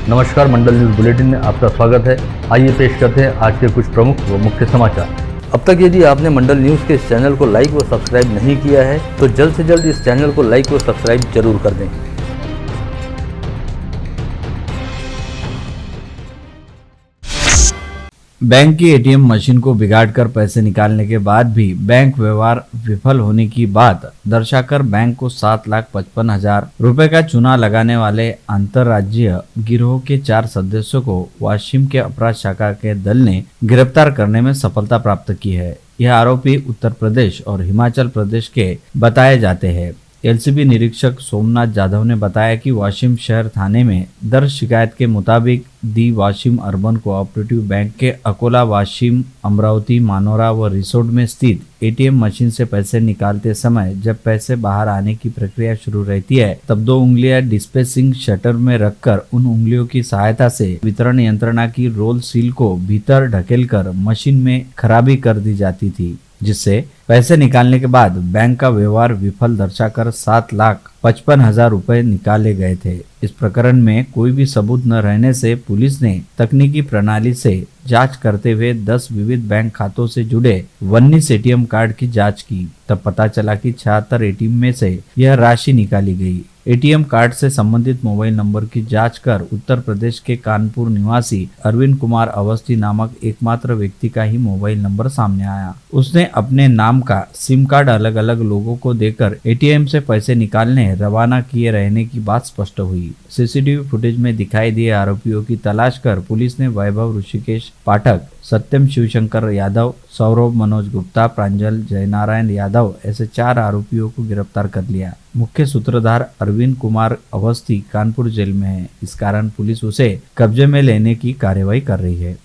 नमस्कार, मंडल news bulletin में आपका स्वागत है। आइए पेश करते हैं आज के कुछ प्रमुख व मुख्य समाचार। अब तक यदि आपने मंडल न्यूज के इस चैनल को लाइक व सब्सक्राइब नहीं किया है तो जल्द से जल्द इस चैनल को लाइक व सब्सक्राइब जरूर कर दें। बैंक की एटीएम मशीन को बिगाड़कर पैसे निकालने के बाद भी बैंक व्यवहार विफल होने की बात दर्शाकर बैंक को 7,55,000 रुपए का चूना लगाने वाले अंतर्राज्यीय गिरोह के 4 सदस्यों को वाशिम के अपराध शाखा के दल ने गिरफ्तार करने में सफलता प्राप्त की है। यह आरोपी उत्तर प्रदेश और हिमाचल प्रदेश के बताए जाते हैं। एलसीबी निरीक्षक सोमनाथ जाधव ने बताया कि वाशिम शहर थाने में दर्ज शिकायत के मुताबिक दी वाशिम अर्बन कोऑपरेटिव बैंक के अकोला, वाशिम, अमरावती, मानोरा व रिसोड में स्थित एटीएम मशीन से पैसे निकालते समय जब पैसे बाहर आने की प्रक्रिया शुरू रहती है तब 2 उंगलियां डिस्पेंसिंग शटर में रखकर उन उंगलियों की सहायता से वितरण यंत्रणा की रोल सील को भीतर ढकेलकर मशीन में खराबी कर दी जाती थी, जिससे पैसे निकालने के बाद बैंक का व्यवहार विफल दर्शाकर 7,55,000 रुपए निकाले गए थे। इस प्रकरण में कोई भी सबूत न रहने से पुलिस ने तकनीकी प्रणाली से जांच करते हुए 10 विविध बैंक खातों से जुड़े 19 एटीएम कार्ड की जांच की। तब पता चला कि 76 एटीएम में से यह राशि निकाली गई। एटीएम कार्ड से संबंधित मोबाइल नंबर की जांच कर उत्तर प्रदेश के कानपुर निवासी अरविंद कुमार अवस्थी नामक एकमात्र व्यक्ति का ही मोबाइल नंबर सामने आया। उसने अपने नाम का सिम कार्ड अलग अलग लोगों को देकर एटीएम से पैसे निकालने रवाना किए रहने की बात स्पष्ट हुई। सीसीटीवी फुटेज में दिखाई दिए आरोपियों की तलाश कर पुलिस ने वैभव ऋषिकेश पाठक, सत्यम शिवशंकर यादव, सौरभ मनोज गुप्ता, प्रांजल जयनारायण यादव ऐसे 4 आरोपियों को गिरफ्तार कर लिया। मुख्य सूत्रधार अरविंद कुमार अवस्थी कानपुर जेल में है। इस कारण पुलिस उसे कब्जे में लेने की कार्यवाही कर रही है।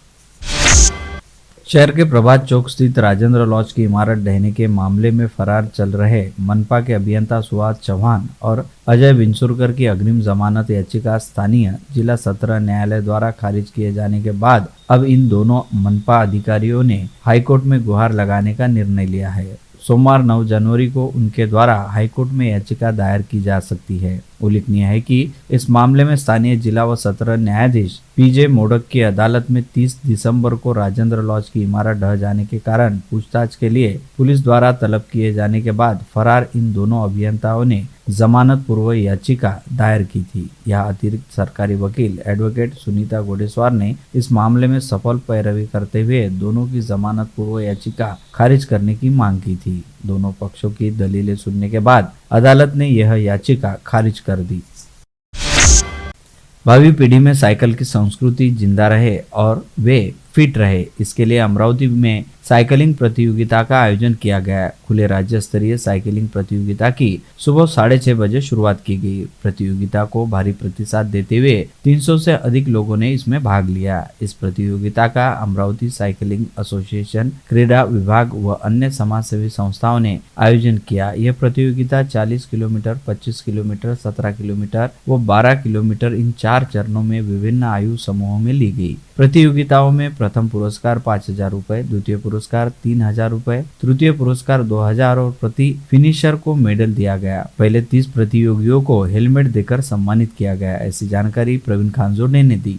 शहर के प्रभात चौक स्थित राजेंद्र लॉज की इमारत ढहने के मामले में फरार चल रहे मनपा के अभियंता सुहास चौहान और अजय विंसुरकर की अग्रिम जमानत याचिका स्थानीय जिला सत्र न्यायालय द्वारा खारिज किए जाने के बाद अब इन दोनों मनपा अधिकारियों ने हाईकोर्ट में गुहार लगाने का निर्णय लिया है। सोमवार 9 जनवरी को उनके द्वारा हाईकोर्ट में याचिका दायर की जा सकती है। उल्लेखनीय है कि इस मामले में स्थानीय जिला व सत्र न्यायाधीश पीजे मोडक की अदालत में 30 दिसंबर को राजेंद्र लॉज की इमारत ढह जाने के कारण पूछताछ के लिए पुलिस द्वारा तलब किए जाने के बाद फरार इन दोनों अभियंताओं ने जमानत पूर्व याचिका दायर की थी। यह अतिरिक्त सरकारी वकील एडवोकेट सुनीता गोडेस्वार ने इस मामले में सफल पैरवी करते हुए दोनों की जमानत पूर्व याचिका खारिज करने की मांग की थी। दोनों पक्षों की दलीलें सुनने के बाद अदालत ने यह याचिका खारिज कर दी। भावी पीढ़ी में साइकिल की संस्कृति जिंदा रहे और वे फिट रहे, इसके लिए अमरावती में साइकिलिंग प्रतियोगिता का आयोजन किया गया। खुले राज्य स्तरीय साइकिलिंग प्रतियोगिता की सुबह 6:30 बजे शुरुआत की गई। प्रतियोगिता को भारी प्रतिसाद देते हुए 300 से अधिक लोगों ने इसमें भाग लिया। इस प्रतियोगिता का अमरावती साइकिलिंग एसोसिएशन, क्रीड़ा विभाग व अन्य समाजसेवी संस्थाओं ने आयोजन किया। यह प्रतियोगिता 40 किलोमीटर, 25 किलोमीटर, 17 किलोमीटर व 12 किलोमीटर इन 4 चरणों में विभिन्न आयु समूहों में ली गई। प्रतियोगिताओं में प्रथम पुरस्कार 5,000 रुपए, द्वितीय पुरस्कार 3,000 रुपए, तृतीय पुरस्कार 2,000 और प्रति फिनिशर को मेडल दिया गया। पहले 30 प्रतियोगियों को हेलमेट देकर सम्मानित किया गया। ऐसी जानकारी प्रवीण खानजोड़े ने दी।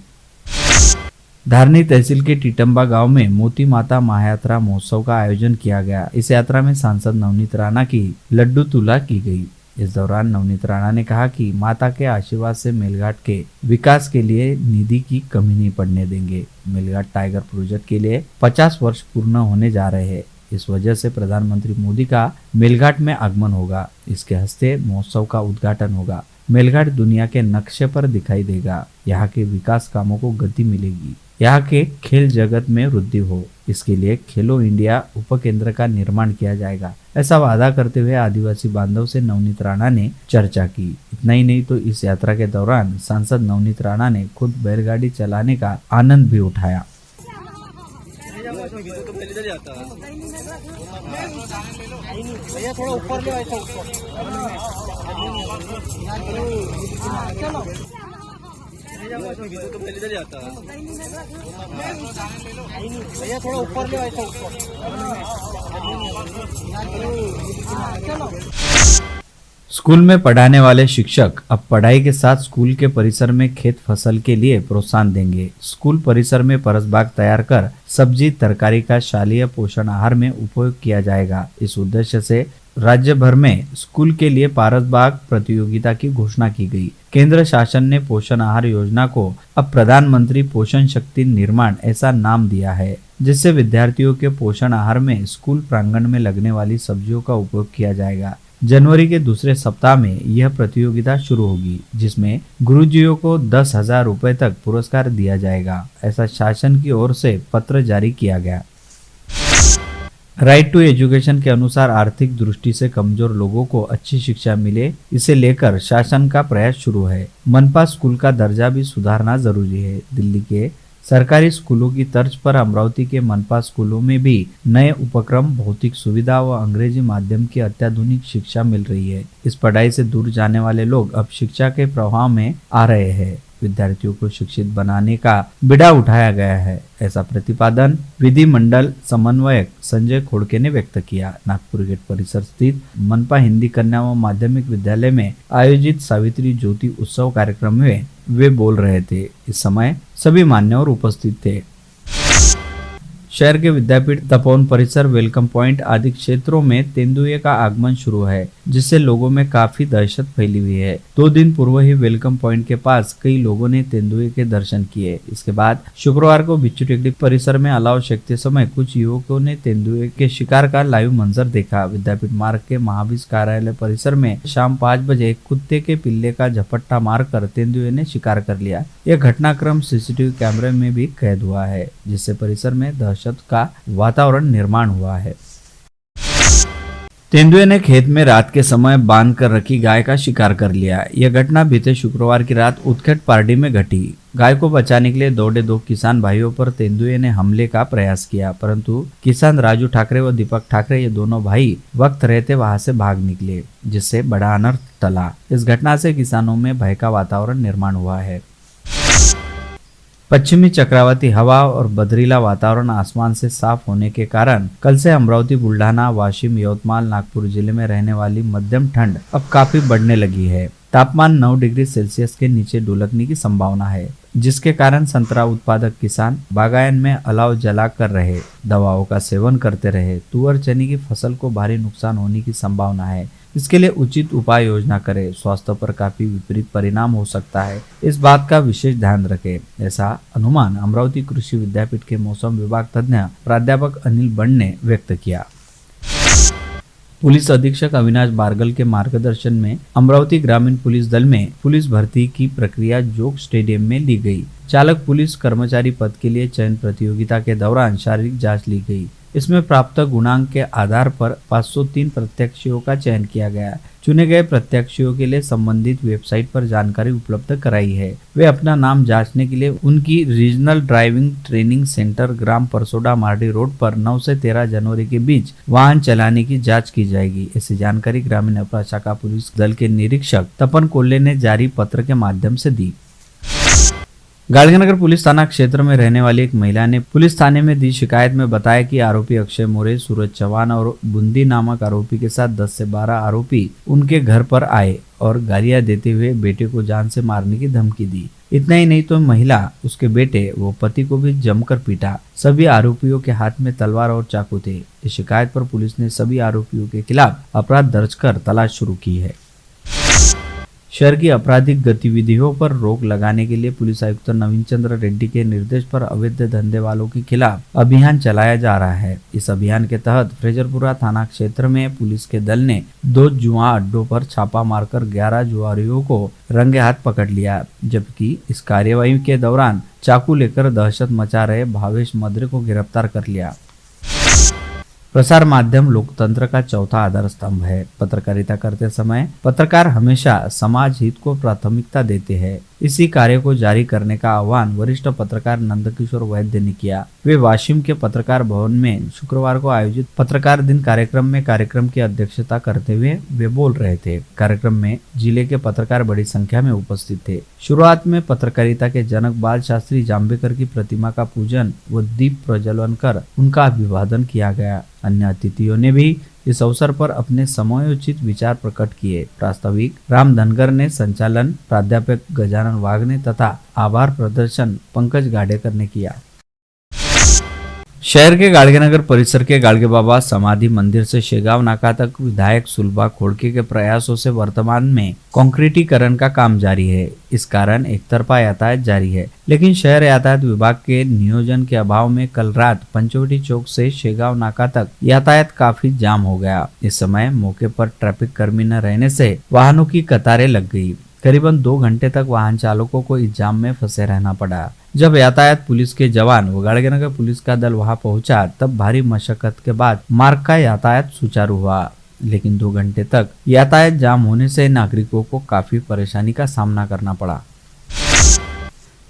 धारनी तहसील के टिटम्बा गांव में मोती माता महायात्रा महोत्सव का आयोजन किया गया। इस यात्रा में सांसद नवनीत राणा की लड्डू तुला की गई। इस दौरान नवनीत राणा ने कहा कि माता के आशीर्वाद से मेलघाट के विकास के लिए निधि की कमी नहीं पड़ने देंगे। मेलघाट टाइगर प्रोजेक्ट के लिए 50 वर्ष पूर्ण होने जा रहे हैं। इस वजह से प्रधानमंत्री मोदी का मेलघाट में आगमन होगा। इसके हस्ते महोत्सव का उद्घाटन होगा। मेलघाट दुनिया के नक्शे पर दिखाई देगा। यहाँ के विकास कामों को गति मिलेगी। यहाँ के खेल जगत में वृद्धि हो, इसके लिए खेलो इंडिया उपकेंद्र का निर्माण किया जाएगा, ऐसा वादा करते हुए आदिवासी बांधव से नवनीत राणा ने चर्चा की। इतना ही नहीं तो इस यात्रा के दौरान सांसद नवनीत राणा ने खुद बैलगाड़ी चलाने का आनंद भी उठाया। थोड़ा ऊपर ले तो पहले इधर जाता है। भैया थोड़ा ऊपर ले ऐसा ऊपर। स्कूल में पढ़ाने वाले शिक्षक अब पढ़ाई के साथ स्कूल के परिसर में खेत फसल के लिए प्रोत्साहन देंगे। स्कूल परिसर में परस बाग तैयार कर सब्जी तरकारी का शालेय पोषण आहार में उपयोग किया जाएगा। इस उद्देश्य से राज्य भर में स्कूल के लिए परस बाग प्रतियोगिता की घोषणा की गई। केंद्र शासन ने पोषण आहार योजना को अब प्रधानमंत्री पोषण शक्ति निर्माण ऐसा नाम दिया है, जिससे विद्यार्थियों के पोषण आहार में स्कूल प्रांगण में लगने वाली सब्जियों का उपयोग किया जाएगा। जनवरी के दूसरे सप्ताह में यह प्रतियोगिता शुरू होगी, जिसमें गुरुजियों को 10,000 रुपए तक पुरस्कार दिया जाएगा। ऐसा शासन की ओर से पत्र जारी किया गया। राइट टू एजुकेशन के अनुसार आर्थिक दृष्टि से कमजोर लोगों को अच्छी शिक्षा मिले, इसे लेकर शासन का प्रयास शुरू है। मनपा स्कूल का दर्जा भी सुधारना जरूरी है। दिल्ली के सरकारी स्कूलों की तर्ज पर अमरावती के मनपा स्कूलों में भी नए उपक्रम, भौतिक सुविधा व अंग्रेजी माध्यम की अत्याधुनिक शिक्षा मिल रही है। इस पढ़ाई से दूर जाने वाले लोग अब शिक्षा के प्रवाह में आ रहे हैं। विद्यार्थियों को शिक्षित बनाने का बीड़ा उठाया गया है, ऐसा प्रतिपादन विधि मंडल समन्वयक संजय खोड़के ने व्यक्त किया। नागपुर गेट परिसर स्थित मनपा हिंदी कन्या व माध्यमिक विद्यालय में आयोजित सावित्री ज्योति उत्सव कार्यक्रम में वे बोल रहे थे। इस समय सभी मान्यवर उपस्थित थे। शहर के विद्यापीठ, तपोवन परिसर, वेलकम पॉइंट आदि क्षेत्रों में तेंदुए का आगमन शुरू है, जिससे लोगों में काफी दहशत फैली हुई है। 2 दिन पूर्व ही वेलकम पॉइंट के पास कई लोगों ने तेंदुए के दर्शन किए। इसके बाद शुक्रवार को बिच्छू टेकड़ी परिसर में अलाव सेकते समय कुछ युवकों ने तेंदुए के शिकार का लाइव मंजर देखा। विद्यापीठ मार्ग के महाविश कार्यालय परिसर में शाम 5 बजे कुत्ते के पिल्ले का झपट्टा मारकर तेंदुए ने शिकार कर लिया। यह घटनाक्रम सीसीटीवी कैमरे में भी कैद हुआ है, जिससे परिसर में दहशत का वातावरण निर्माण हुआ है। तेंदुए ने खेत में रात के समय बांध कर रखी गाय का शिकार कर लिया। यह घटना बीते शुक्रवार की रात उत्खेट पार्टी में घटी। गाय को बचाने के लिए दौड़े 2 किसान भाइयों पर तेंदुए ने हमले का प्रयास किया, परंतु किसान राजू ठाकरे व दीपक ठाकरे, ये दोनों भाई वक्त रहते वहां से भाग निकले, जिससे बड़ा अनर्थ टला। इस घटना से किसानों में भय का वातावरण निर्माण हुआ है। पश्चिमी चक्रवाती हवा और बदरीला वातावरण आसमान से साफ होने के कारण कल से अमरावती, बुल्ढाना, वाशिम, यवतमाल, नागपुर जिले में रहने वाली मध्यम ठंड अब काफी बढ़ने लगी है। तापमान 9 डिग्री सेल्सियस के नीचे ढुलकने की संभावना है, जिसके कारण संतरा उत्पादक किसान बागान में अलाव जला कर रहे, दवाओं का सेवन करते रहे। तुअर, चने की फसल को भारी नुकसान होने की संभावना है। इसके लिए उचित उपाय योजना करें। स्वास्थ्य पर काफी विपरीत परिणाम हो सकता है, इस बात का विशेष ध्यान रखें। ऐसा अनुमान अमरावती कृषि विद्यापीठ के मौसम विभाग तज्ञ प्राध्यापक अनिल बंड ने व्यक्त किया। पुलिस अधीक्षक अविनाश बारगल के मार्गदर्शन में अमरावती ग्रामीण पुलिस दल में पुलिस भर्ती की प्रक्रिया जोग स्टेडियम में ली गई। चालक पुलिस कर्मचारी पद के लिए चयन प्रतियोगिता के दौरान शारीरिक जांच ली गई। इसमें प्राप्त गुणांक के आधार पर 503 प्रत्याशियों का चयन किया गया। चुने गए प्रत्याशियों के लिए संबंधित वेबसाइट पर जानकारी उपलब्ध कराई है। वे अपना नाम जांचने के लिए उनकी रीजनल ड्राइविंग ट्रेनिंग सेंटर, ग्राम परसोडा, मार्डी रोड पर 9 से 13 जनवरी के बीच वाहन चलाने की जांच की जाएगी। ऐसी जानकारी ग्रामीण अपराध शाखा पुलिस दल के निरीक्षक तपन कोल्ले ने जारी पत्र के माध्यम से दी। गाड़गनगर पुलिस थाना क्षेत्र में रहने वाली एक महिला ने पुलिस थाने में दी शिकायत में बताया कि आरोपी अक्षय मोरे, सूरज चौहान और बुंदी नामक आरोपी के साथ 10 से 12 आरोपी उनके घर पर आए और गालियां देते हुए बेटे को जान से मारने की धमकी दी। इतना ही नहीं तो महिला, उसके बेटे व पति को भी जमकर पीटा। सभी आरोपियों के हाथ में तलवार और चाकू थे। इस शिकायत पर पुलिस ने सभी आरोपियों के खिलाफ अपराध दर्ज कर तलाश शुरू की है। शहर की आपराधिक गतिविधियों पर रोक लगाने के लिए पुलिस आयुक्त नवीन चंद्र रेड्डी के निर्देश पर अवैध धंधे वालों के खिलाफ अभियान चलाया जा रहा है। इस अभियान के तहत फ्रेजरपुरा थाना क्षेत्र में पुलिस के दल ने 2 जुआ अड्डों पर छापा मारकर 11 जुआरियों को रंगे हाथ पकड़ लिया, जबकि इस कार्यवाही के दौरान चाकू लेकर दहशत मचा रहे भावेश मद्रे को गिरफ्तार कर लिया। प्रसार माध्यम लोकतंत्र का चौथा आधार स्तंभ है। पत्रकारिता करते समय पत्रकार हमेशा समाज हित को प्राथमिकता देते हैं। इसी कार्य को जारी करने का आह्वान वरिष्ठ पत्रकार नंदकिशोर वैद्य ने किया। वे वाशिम के पत्रकार भवन में शुक्रवार को आयोजित पत्रकार दिन कार्यक्रम की अध्यक्षता करते हुए वे बोल रहे थे। कार्यक्रम में जिले के पत्रकार बड़ी संख्या में उपस्थित थे। शुरुआत में पत्रकारिता के जनक बाल शास्त्री जाम्बेकर की प्रतिमा का पूजन व दीप प्रज्वलन कर उनका अभिवादन किया गया। अन्य अतिथियों ने भी इस अवसर पर अपने समयोचित विचार प्रकट किए। प्रास्ताविक राम धनगर ने संचालन प्राध्यापक गजानन वाघ ने तथा आभार प्रदर्शन पंकज गाडेकर ने किया। शहर के गाड़गेनगर परिसर के गाड़गे बाबा समाधि मंदिर से शेगांव नाका तक विधायक सुलभा खोड़के के प्रयासों से वर्तमान में कंक्रीटीकरण का काम जारी है। इस कारण एक तरफा यातायात जारी है, लेकिन शहर यातायात विभाग के नियोजन के अभाव में कल रात पंचवटी चौक से शेगांव नाका तक यातायात काफी जाम हो गया। इस समय मौके पर ट्रैफिक कर्मी न रहने से वाहनों की कतारें लग गई। करीबन 2 घंटे तक वाहन चालकों को इस जाम में फंसे रहना पड़ा। जब यातायात पुलिस के जवान व गाड़गेनगर पुलिस का दल वहां पहुंचा तब भारी मशक्कत के बाद मार्ग का यातायात सुचारू हुआ, लेकिन 2 घंटे तक यातायात जाम होने से नागरिकों को काफी परेशानी का सामना करना पड़ा।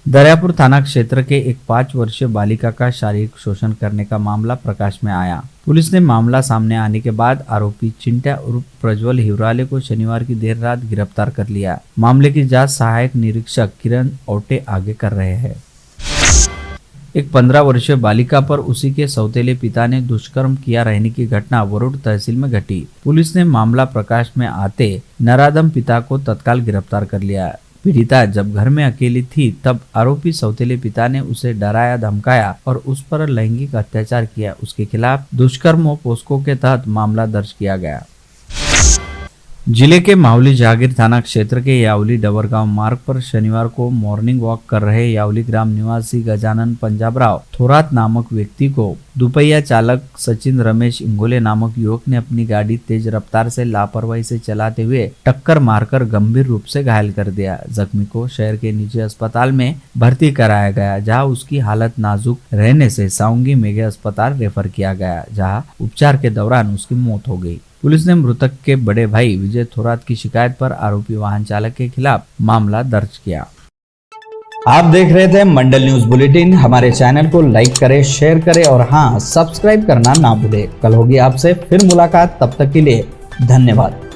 दरियापुर थाना क्षेत्र के एक 5 वर्षीय बालिका का शारीरिक शोषण करने का मामला प्रकाश में आया। पुलिस ने मामला सामने आने के बाद आरोपी चिंटा उर्फ प्रज्वल हिवराले को शनिवार की देर रात गिरफ्तार कर लिया। मामले की जांच सहायक निरीक्षक किरण ओटे आगे कर रहे हैं। एक 15 वर्षीय बालिका पर उसी के सौतेले पिता ने दुष्कर्म किया रहने की घटना वरुड तहसील में घटी। पुलिस ने मामला प्रकाश में आते नराधम पिता को तत्काल गिरफ्तार कर लिया। पीड़िता जब घर में अकेली थी तब आरोपी सौतेले पिता ने उसे डराया, धमकाया और उस पर लैंगिक अत्याचार किया। उसके खिलाफ दुष्कर्म और पोस्को के तहत मामला दर्ज किया गया। जिले के मावली जहागीर थाना क्षेत्र के यावली डबरगांव मार्ग पर शनिवार को मॉर्निंग वॉक कर रहे यावली ग्राम निवासी गजानन पंजाबराव थोरात नामक व्यक्ति को दुपहिया चालक सचिन रमेश इंगोले नामक युवक ने अपनी गाड़ी तेज रफ्तार से लापरवाही से चलाते हुए टक्कर मारकर गंभीर रूप से घायल कर दिया। जख्मी को शहर के निजी अस्पताल में भर्ती कराया गया, जहां उसकी हालत नाजुक रहने से साउंगी मेगा अस्पताल रेफर किया गया, जहां उपचार के दौरान उसकी मौत हो गई। पुलिस ने मृतक के बड़े भाई विजय थोरात की शिकायत पर आरोपी वाहन चालक के खिलाफ मामला दर्ज किया। आप देख रहे थे मंडल न्यूज बुलेटिन। हमारे चैनल को लाइक करें, शेयर करें और हाँ, सब्सक्राइब करना ना भूलें। कल होगी आपसे फिर मुलाकात, तब तक के लिए धन्यवाद।